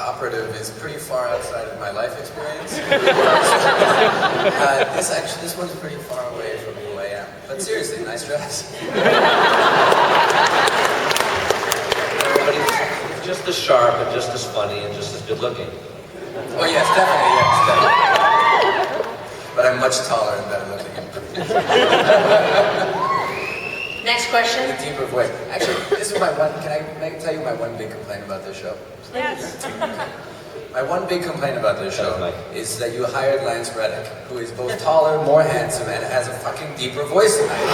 operative is pretty far outside of my life experience. This one's pretty far away from who I am. But seriously, nice dress. Everybody's just as sharp and just as funny and just as good looking. Oh yes, definitely. But I'm much taller and better looking. Next question. In a deeper voice. Actually, this is my one. Can I tell you my one big complaint about this show? Yes. My one big complaint about this show is that you hired Lance Reddick, who is both taller, more handsome, and has a fucking deeper voice than I do.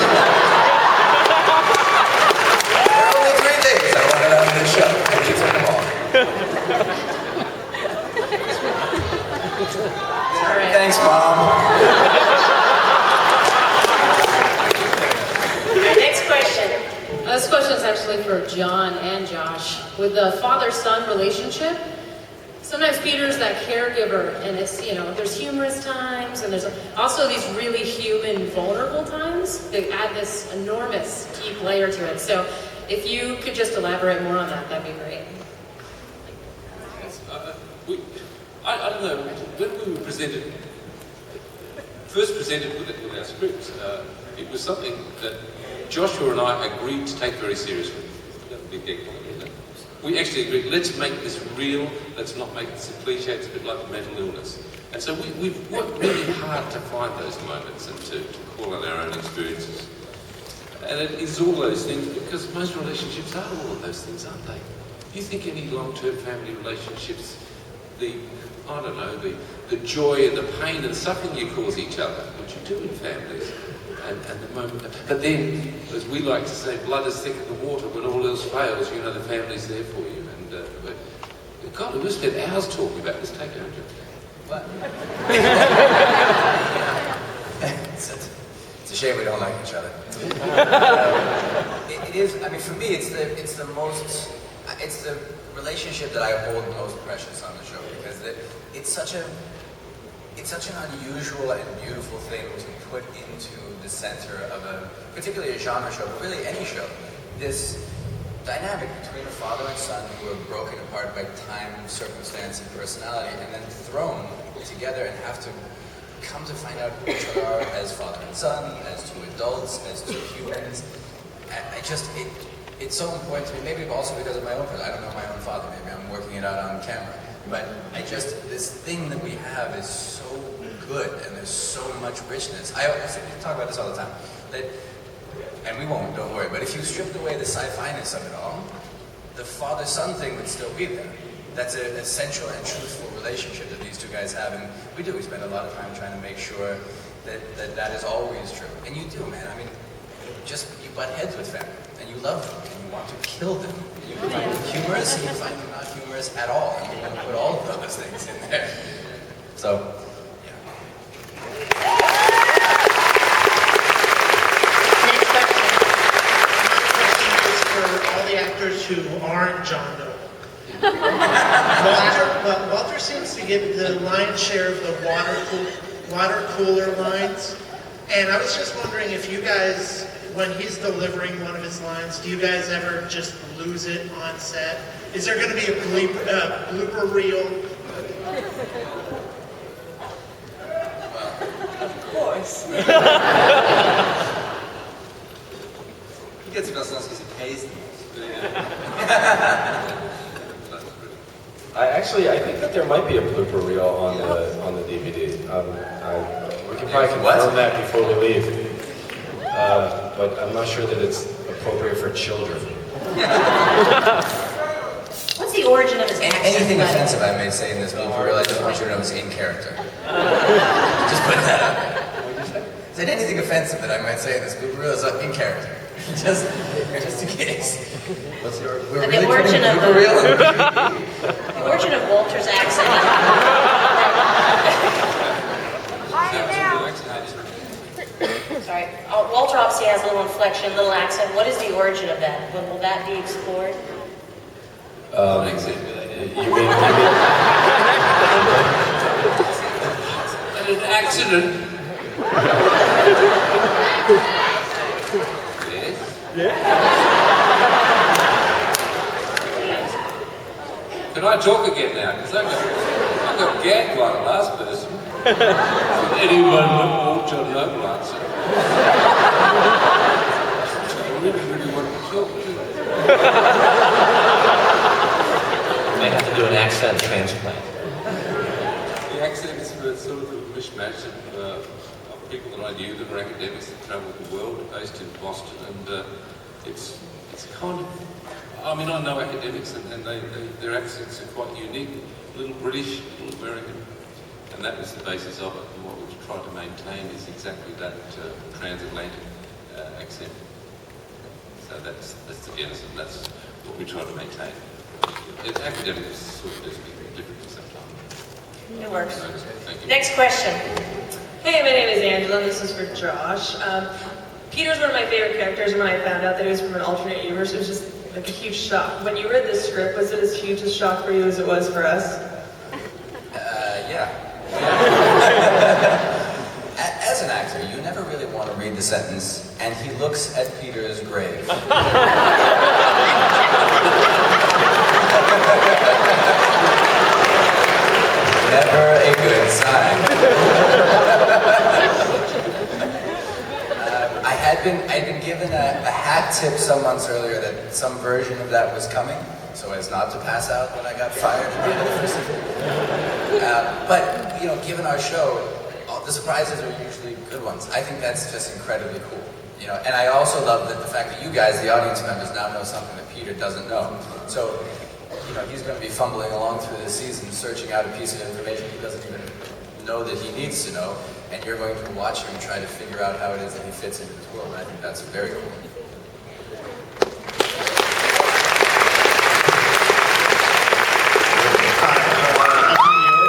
There are only 3 things I wanted out of this show, and you took them all. All right. Thanks, Mom. Next question. This question is actually for John and Josh. With the father-son relationship, sometimes Peter's that caregiver, and it's, there's humorous times, and there's also these really human, vulnerable times that add this enormous, deep layer to it. So if you could just elaborate more on that, that'd be great. Yes, I don't know, when we were first presented with our scripts, it was something that Joshua and I agreed to take very seriously. We actually agreed, let's make this real, let's not make this a cliche, it's a bit like mental illness. And so we've worked really hard to find those moments and to call on our own experiences. And it is all those things, because most relationships are all of those things, aren't they? You think any long-term family relationships, the joy and the pain and suffering you cause each other, what you do in families, and the moment. But then, as we like to say, blood is thicker than water. When all else fails, the family's there for you. And God, we spent hours talking about this. Take it home, Jeff. What? It's a shame we don't like each other. It is. I mean, for me, it's the relationship that I hold most precious on the show, because it's such an unusual and beautiful thing to put into the center of particularly a genre show, but really any show. This dynamic between a father and son who are broken apart by time, circumstance, and personality, and then thrown together and have to come to find out who each other are as father and son, as two adults, as two humans. It's so important to me, maybe also because of my own, I don't know my own father, maybe I'm working it out on camera. But this thing that we have is so good, and there's so much richness. I talk about this all the time, and we won't, don't worry, but if you stripped away the sci-fi-ness of it all, the father-son thing would still be there. That's an essential and truthful relationship that these two guys have, and we spend a lot of time trying to make sure that is always true. And you do, man. I mean, you butt heads with family, and you love them, and you want to kill them. You find them humorous, and you find them not humorous at all, and you want to put all of those things in there. So, yeah. Next question. This is for all the actors who aren't John Doe. Walter seems to get the lion's share of the water cooler lines, and I was just wondering if you guys, when he's delivering one of his lines, do you guys ever just lose it on set? Is there going to be a blooper reel? Of course. He gets it as long as he pays them. I think that there might be a blooper reel on the DVD. We can probably confirm that before we leave. But I'm not sure that it's appropriate for children. What's the origin of his accent? Anything offensive I may say in this blooper reel, I just want you to know it's in character. Just put that out there. Is there anything offensive that I might say in this blooper reel is in character? just in case. The origin of Walter's accent. Sorry. Walter obviously has a little inflection, a little accent. What is the origin of that? Will that be explored? You mean? An accident. Can I I talk again now? Because I got gagged by the last person. Anyone but Orci or no answer. I really wanted to talk to you. They have to do an accent transplant. The accent is sort of a mishmash of people that I knew that were academics that travelled the world, based in Boston, and it's kind of, I mean, I know academics and their accents are quite unique, a little British, a little American, and that was the basis of it, and what we've tried to maintain is exactly that transatlantic accent. So that's the genesis, and that's what we try to maintain. It's academics sort of do something differently sometimes. It works. Thank you. Next question. Hey, my name is Angela, and this is for Josh. Peter's one of my favorite characters, and when I found out that he was from an alternate universe, it was just like a huge shock. When you read this script, was it as huge a shock for you as it was for us? Yeah. As an actor, you never really want to read the sentence, and he looks at Peter's grave. Never a good sign. I'd been given a hat tip some months earlier that some version of that was coming, so as not to pass out when I got fired at the end of the first season. But, you know, given our show, the surprises are usually good ones. I think that's just incredibly cool. You know, and I also love that the fact that you guys, the audience members, now know something that Peter doesn't know. So, you know, he's going to be fumbling along through this season, searching out a piece of information he doesn't even know that he needs to know, and you're going to watch him try to figure out how it is that he fits into this world. And I think that's very cool.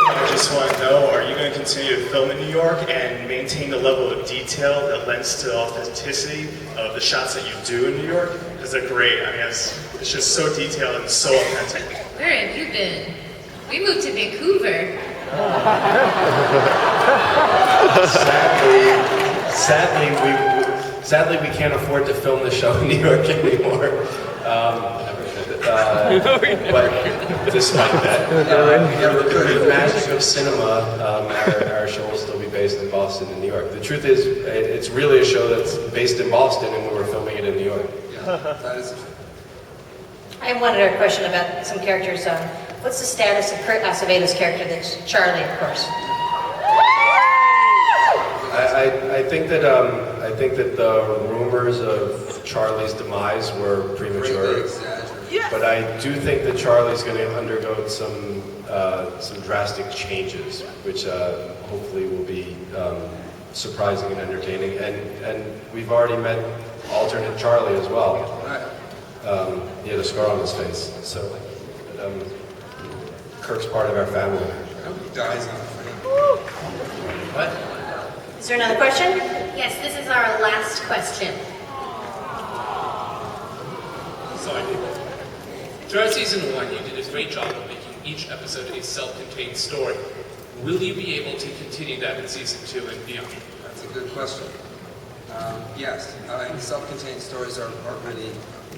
I just want to know, are you going to continue to film in New York and maintain the level of detail that lends to the authenticity of the shots that you do in New York? Because they're great. I mean, it's just so detailed and so authentic. Where have you been? We moved to Vancouver. Sadly, we can't afford to film the show in New York anymore. But despite that, the magic of cinema, our show will still be based in Boston and New York. The truth is, it's really a show that's based in Boston, and we were filming it in New York. Yeah, that is. I have one other question about some characters. What's the status of Kurt Acevedo's character? That's Charlie, of course. I think that the rumors of Charlie's demise were premature. But I do think that Charlie's going to undergo some drastic changes, which hopefully will be surprising and entertaining. And we've already met alternate Charlie as well. He had a scar on his face, so Kirk's part of our family. He dies on What? Is there another question? Yes, this is our last question. Sorry. Throughout season 1, you did a great job of making each episode a self-contained story. Will you be able to continue that in season 2 and beyond? That's a good question. Yes, self-contained stories are really,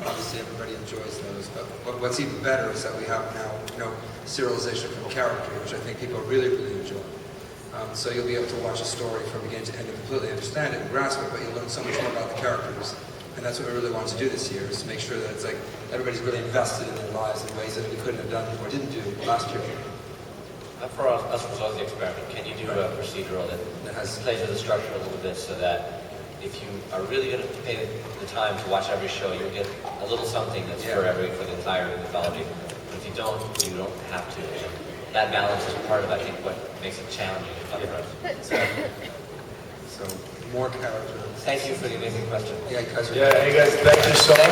obviously everybody enjoys those, but what's even better is that we have now, serialization from character, which I think people really, really enjoy. So you'll be able to watch a story from beginning to end and completely understand it and grasp it, but you'll learn so much more about the characters. And that's what we really wanted to do this year, is to make sure that it's like everybody's really invested in their lives in ways that we couldn't have done or didn't do last year. For us was always the experiment. Can you do a procedural that plays with the structure a little bit so that if you are really going to pay the time to watch every show, you'll get a little something that's for the entire mythology. But if you don't have to. That balance is part of, I think, what makes it challenging and fun for us. So more characters. Thank you for the amazing question. Yeah, guys. Hey guys, thank you so much.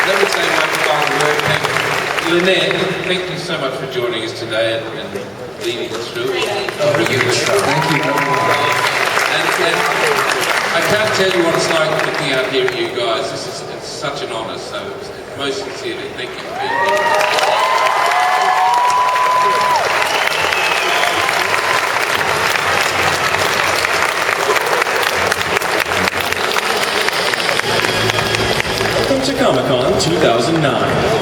Let me say one final word. Lynette, thank you so much for joining us today and leading us through. Thank you. And I can't tell you what it's like looking out here at you guys. It's such an honour. So most sincerely, thank you for being here. to Comic-Con 2009.